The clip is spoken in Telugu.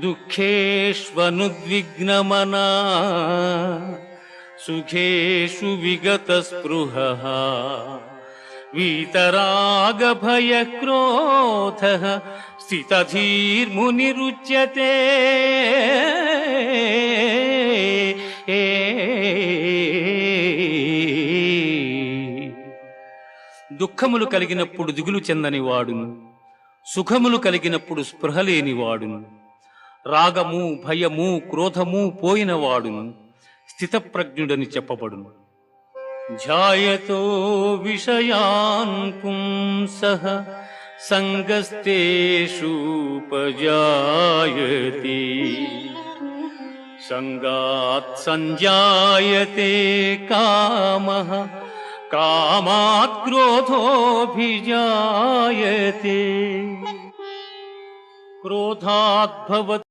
దుఃఖేష్వనుద్విగ్నమనా సుఖేషు విగతస్పృహః వీతరాగభయక్రోధః స్థితధీర్మునిరుచ్యతే. దుఃఖములు కలిగినప్పుడు దిగులు చెందని వాడును, సుఖములు కలిగినప్పుడు స్పృహ లేనివాడును, రాగము భయము క్రోధము పోయినవాడును స్థితప్రజ్ఞుడని చెప్పబడును. ధ్యాయతో విషయాన్ పుంసః సంగస్తేషూపజాయతే సంగాత్ సంజాయతే కామః కామాత్ క్రోధోభిజాయతే క్రోధాత్ భవతి